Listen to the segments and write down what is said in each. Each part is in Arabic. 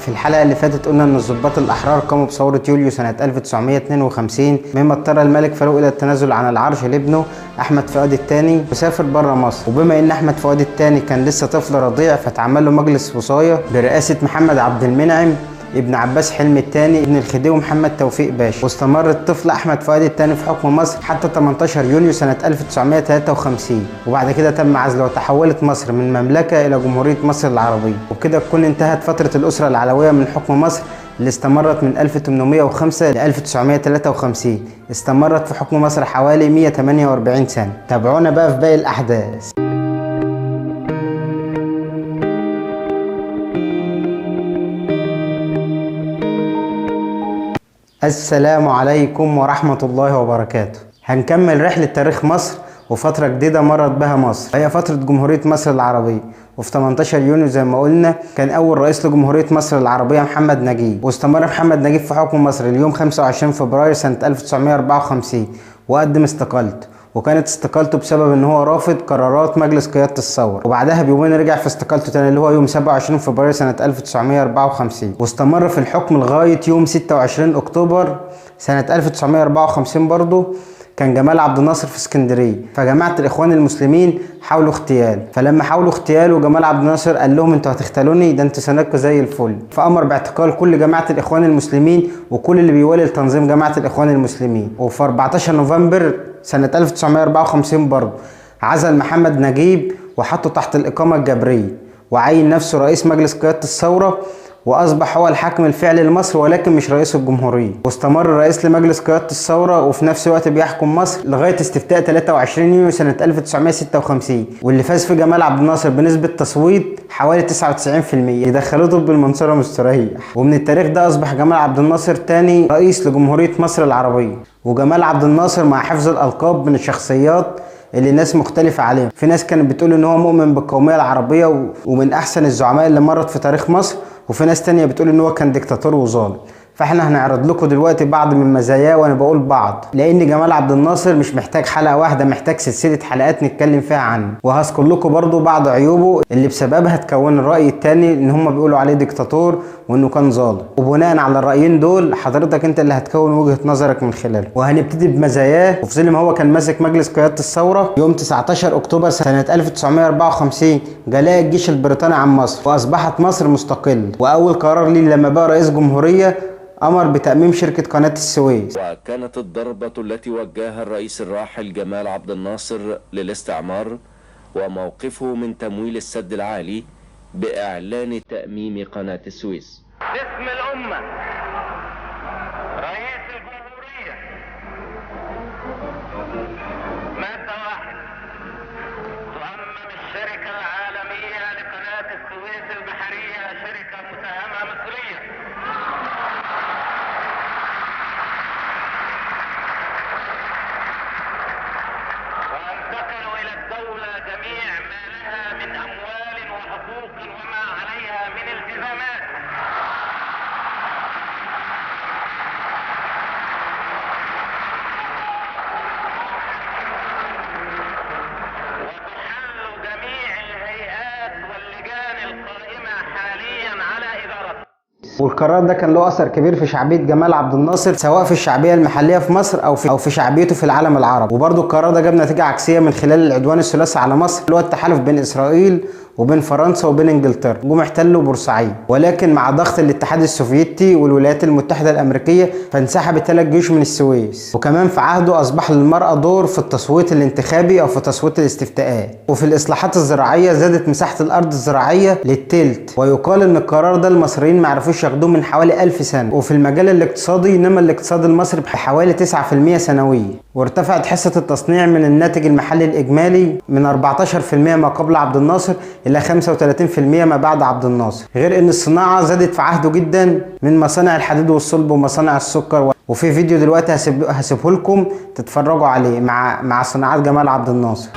في الحلقة اللي فاتت قلنا ان الضباط الاحرار قاموا بثورة يوليو سنة 1952، مما اضطر الملك فاروق الى التنازل عن العرش لابنه احمد فؤاد الثاني وسافر بره مصر. وبما ان احمد فؤاد الثاني كان لسه طفل رضيع، فتعمل له مجلس وصاية برئاسة محمد عبد المنعم ابن عباس حلمي الثاني ابن الخديوي محمد توفيق باشا. واستمر الطفل احمد فؤاد الثاني في حكم مصر حتى 18 يونيو سنة 1953، وبعد كده تم عزله وتحولت مصر من مملكة الى جمهورية مصر العربية. وبكده تكون انتهت فترة الاسرة العلوية من حكم مصر اللي استمرت من 1805 ل 1953. استمرت في حكم مصر حوالي 148 سنة. تابعونا بقى في باقي الاحداث. السلام عليكم ورحمة الله وبركاته. هنكمل رحلة تاريخ مصر وفترة جديدة مرت بها مصر، هي فترة جمهورية مصر العربية. وفي 18 يونيو زي ما قلنا كان أول رئيس لجمهورية مصر العربية محمد نجيب. واستمر محمد نجيب في حكم مصر اليوم 25 فبراير سنة 1954 وقدم استقالته، وكانت استقالته بسبب ان هو رافض قرارات مجلس قيادة الثورة. وبعدها بيومين رجع في استقالته تاني اللي هو يوم 27 فبراير سنة 1954، واستمر في الحكم لغاية يوم 26 اكتوبر سنة 1954. برضه كان جمال عبد الناصر في اسكندريه، فجماعه الاخوان المسلمين حاولوا اغتيال. فلما حاولوا اغتياله جمال عبد الناصر قال لهم انتوا هتغتالوني؟ ده انتوا سندكم زي الفل. فامر باعتقال كل جماعه الاخوان المسلمين وكل اللي بيولي لتنظيم جماعه الاخوان المسلمين. وفي 14 نوفمبر سنه 1954 برضه عزل محمد نجيب وحطه تحت الاقامه الجبريه، وعين نفسه رئيس مجلس قياده الثوره، واصبح هو الحاكم الفعلي لمصر ولكن مش رئيس الجمهوريه. واستمر الرئيس لمجلس قياده الثوره وفي نفس الوقت بيحكم مصر لغايه استفتاء 23 يونيو سنه 1956، واللي فاز فيه جمال عبد الناصر بنسبه تصويت حوالي 99%، يدخلوه طب المنصوره مستريح. ومن التاريخ ده اصبح جمال عبد الناصر تاني رئيس لجمهوريه مصر العربيه. وجمال عبد الناصر مع حفظ الالقاب من الشخصيات اللي الناس مختلفة عليهم. في ناس كانت بتقول ان هو مؤمن بالقومية العربية ومن احسن الزعماء اللي مرت في تاريخ مصر، وفي ناس تانية بتقول ان هو كان ديكتاتور وظالم. فاحنا هنعرض لكم دلوقتي بعض من مزاياه، وانا بقول بعض لان جمال عبد الناصر مش محتاج حلقة واحدة، محتاج سلسلة حلقات نتكلم فيها عنه. وهذكر لكم برضو بعض عيوبه اللي بسببها تكون الرأي التاني ان هم بيقولوا عليه ديكتاتور وانه كان ظالم. وبناء على الرأيين دول حضرتك انت اللي هتكون وجهة نظرك من خلاله. وهنبتدي بمزاياه. وفي ظل ما هو كان ماسك مجلس قيادة الثورة، يوم 19 اكتوبر سنة 1954 جلاء الجيش البريطاني عن مصر واصبحت مصر مستقل. واول قرار ليه لما بقى رئيس جمهورية أمر بتأميم شركة قناة السويس. وكانت الضربة التي وجهها الرئيس الراحل جمال عبد الناصر للاستعمار وموقفه من تمويل السد العالي بإعلان تأميم قناة السويس. باسم الأمة رئيس الجمهورية مادة واحد: تؤمم الشركة العالمية لقناة السويس البحرية شركة مساهمة مصرية. وينتقل إلى الدولة جميع ما لها من أموال وحقوق وما عليها من التزامات. وتحل جميع الهيئات واللجان القائمة حاليا على إدارته. والقرار ده كان له اثر كبير في شعبيه جمال عبد الناصر، سواء في الشعبيه المحليه في مصر او في شعبيته في العالم العربي. وبرضه القرار ده جاب نتيجه عكسيه من خلال العدوان الثلاثي على مصر اللي هو التحالف بين اسرائيل وبين فرنسا وبين انجلترا، جم احتلوا بورسعيد. ولكن مع ضغط الاتحاد السوفيتي والولايات المتحده الامريكيه فانسحب 3 جيوش من السويس. وكمان في عهده اصبح للمراه دور في التصويت الانتخابي او في تصويت الاستفتاءات. وفي الاصلاحات الزراعيه زادت مساحه الارض الزراعيه للتلت، ويقال ان القرار ده المصريين ما عرفوش ياخدوه من حوالي 1000 سنه. وفي المجال الاقتصادي نما الاقتصاد المصري بحوالي 9% سنويا، وارتفعت حصه التصنيع من الناتج المحلي الاجمالي من 14% ما قبل عبد الناصر الى 35% ما بعد عبد الناصر. غير ان الصناعه زادت في عهده جدا من مصانع الحديد والصلب ومصانع السكر. وفي فيديو دلوقتي هسيبه لكم تتفرجوا عليه مع صناعات جمال عبد الناصر.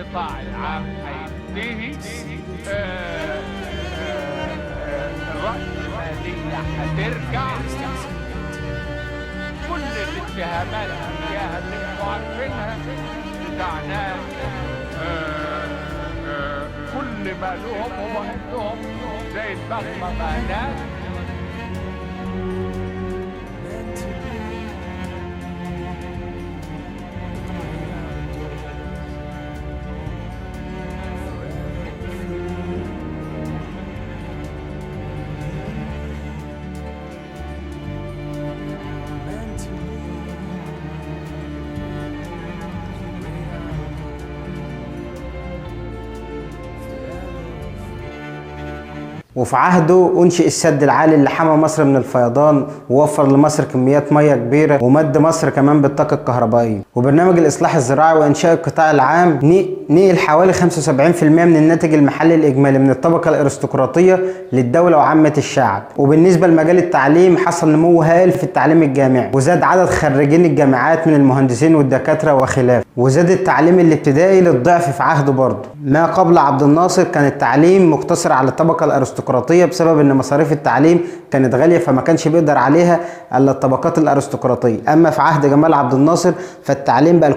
القطاع العام هينتهي، الرأسمالية هترجع، كل الاتهامات اللي انتوا عارفينها بتاع ناس كل ما لهم هم عندهم زي البغبغانات. وفي عهده أنشئ السد العالي اللي حمى مصر من الفيضان ووفر لمصر كميات مياه كبيرة ومد مصر كمان بالطاقة الكهربائية. وبرنامج الإصلاح الزراعي وإنشاء القطاع العام نقل حوالي 75% من الناتج المحلي الإجمالي من الطبقة الأرستقراطية للدولة وعامة الشعب. وبالنسبة لمجال التعليم حصل نمو هائل في التعليم الجامعي، وزاد عدد خريجين الجامعات من المهندسين والدكاترة وخلافه، وزاد التعليم الابتدائي للضعف في عهده برضه. ما قبل عبد الناصر كان التعليم مقتصر على الطبقة الأرستقراطية بسبب ان مصاريف التعليم كانت غالية، فما كانش بيقدر عليها الا الطبقات الأرستقراطية. اما في عهد جمال عبد الناصر فالتعليم بقى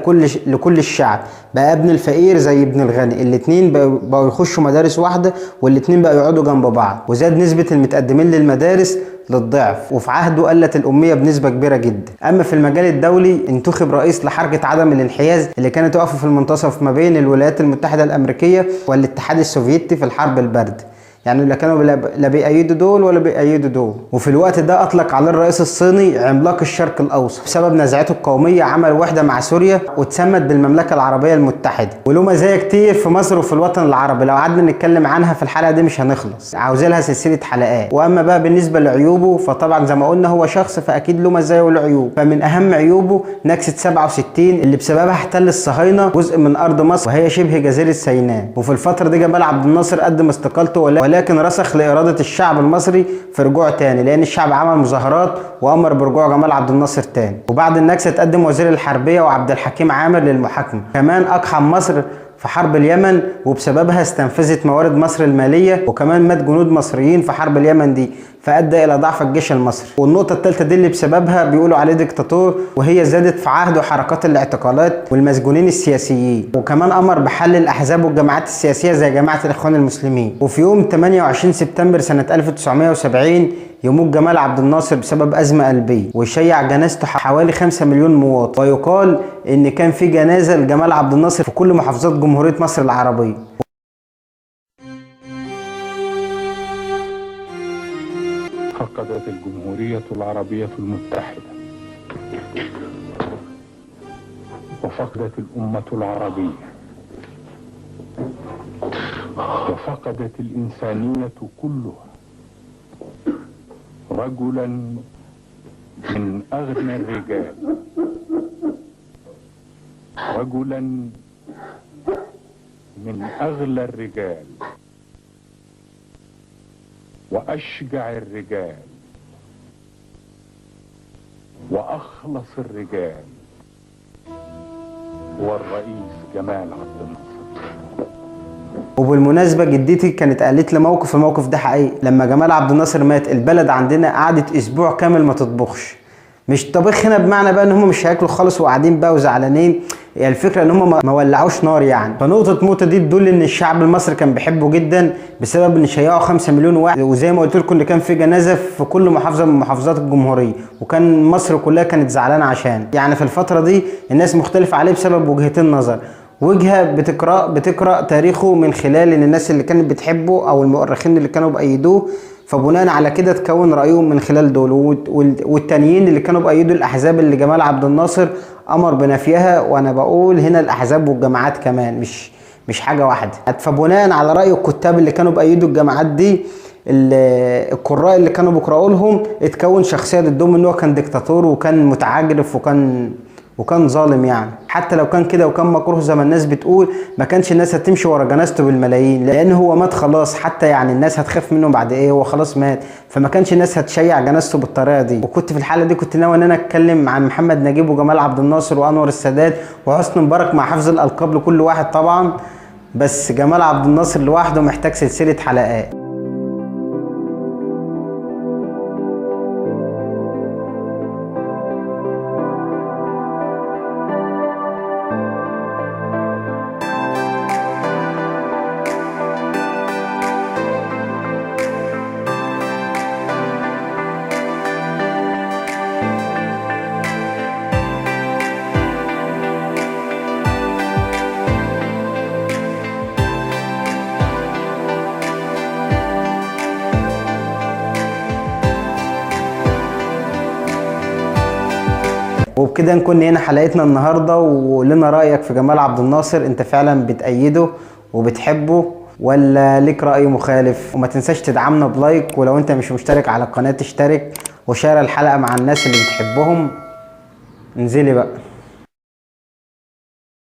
لكل الشعب، بقى ابن الفقير زي ابن الغني، الاتنين بقوا يخشوا مدارس واحدة والاتنين بقوا يقعدوا جنب بعض، وزاد نسبة المتقدمين للمدارس للضعف. وفي عهده قلت الأمية بنسبة كبيرة جدا. أما في المجال الدولي انتخب رئيس لحركة عدم الانحياز اللي كانت واقفة في المنتصف ما بين الولايات المتحدة الأمريكية والاتحاد السوفيتي في الحرب الباردة، يعني لا كانوا لا بيأيدوا دول ولا بيأيدوا دول. وفي الوقت ده أطلق عليه الرئيس الصيني عملاق الشرق الأوسط بسبب نزاعاته القومية، عمل وحدة مع سوريا واتسمت بالمملكة العربية المتحدة. وله مزايا كتير في مصر وفي الوطن العربي، لو قعدنا نتكلم عنها في الحلقة دي مش هنخلص، عاوزين لها سلسلة حلقات. وأما بقى بالنسبة لعيوبه فطبعا زي ما قلنا هو شخص فأكيد له مزايا وله عيوب. فمن أهم عيوبه نكسة 67 اللي بسببها احتل الصهاينة جزء من أرض مصر وهي شبه جزيرة سيناء. وفي الفترة دي جمال عبد الناصر قدم استقالته، ولكن رسخ لإرادة الشعب المصري في رجوع تاني، لأن الشعب عمل مظاهرات وأمر برجوع جمال عبد الناصر تاني. وبعد النكسة تقدم وزير الحربية وعبد الحكيم عامر للمحاكمة. كمان أقحم مصر في حرب اليمن وبسببها استنفذت موارد مصر المالية، وكمان مات جنود مصريين في حرب اليمن دي فأدى إلى ضعف الجيش المصري. والنقطة الثالثة دي اللي بسببها بيقولوا عليه ديكتاتور، وهي زادت في عهده حركات الاعتقالات والمسجونين السياسيين. وكمان أمر بحل الأحزاب والجماعات السياسية زي جماعة الإخوان المسلمين. وفي يوم 28 سبتمبر سنة 1970 يموت جمال عبد الناصر بسبب أزمة قلبية، ويشيع جنازته حوالي 5 مليون مواطن. ويقال إن كان في جنازة لجمال عبد الناصر في كل محافظات جمهورية مصر العربية. فقدت الجمهورية العربية المتحدة، وفقدت الأمة العربية، وفقدت الإنسانية كلها رجلا من أغنى الرجال، رجلا من أغلى الرجال وأشجع الرجال وأخلص الرجال، هو الرئيس جمال عبد الناصر. وبالمناسبة جدتي كانت قالت لي الموقف ده حقيقي. لما جمال عبد الناصر مات البلد عندنا قعدت اسبوع كامل ما تطبخش. مش طبخ هنا بمعنى بقى ان هم مش هياكلوا خالص وقاعدين بقى وزعلانين، يعني الفكره ان هم ما ولعوش نار يعني. فنقطه موته دي تدل ان الشعب المصري كان بيحبه جدا بسبب ان شيعوا 5 مليون واحد. وزي ما قلت لكم ان كان في جنازه في كل محافظه من محافظات الجمهوريه، وكان مصر كلها كانت زعلانه عشان يعني في الفتره دي الناس مختلفه عليه بسبب وجهتين نظر. وجهه بتقرا تاريخه من خلال ان الناس اللي كانت بتحبه او المؤرخين اللي كانوا بايدوه، فبناء على كده تكون رايهم من خلال دول. والتانيين اللي كانوا بايدوا الاحزاب اللي جمال عبد الناصر امر بنفيها، وانا بقول هنا الاحزاب والجماعات كمان مش حاجه واحده. فبناء على راي الكتاب اللي كانوا بايدوا الجماعات دي، القراء اللي كانوا بيقراوا لهم اتكون شخصيه ضدهم ان هو كان ديكتاتور وكان متعجرف وكان ظالم يعني. حتى لو كان كده وكان مكروه زي ما الناس بتقول، ما كانش الناس هتمشي ورا جنازته بالملايين، لان هو مات خلاص. حتى يعني الناس هتخاف منه بعد ايه، هو خلاص مات، فما كانش الناس هتشيع جنازته بالطريقه دي. وكنت في الحاله دي كنت ناوي ان انا اتكلم عن محمد نجيب وجمال عبد الناصر وانور السادات وحسني مبارك مع حفظ الالقاب لكل واحد طبعا، بس جمال عبد الناصر لوحده محتاج سلسلة حلقات. وبكده نكون هنا حلقتنا النهارده، ولنا رأيك في جمال عبد الناصر. انت فعلا بتأيده وبتحبه ولا ليك رأي مخالف؟ وما تنساش تدعمنا بلايك، ولو انت مش مشترك على القناة تشترك وشارك الحلقة مع الناس اللي بتحبهم. انزلي بقى.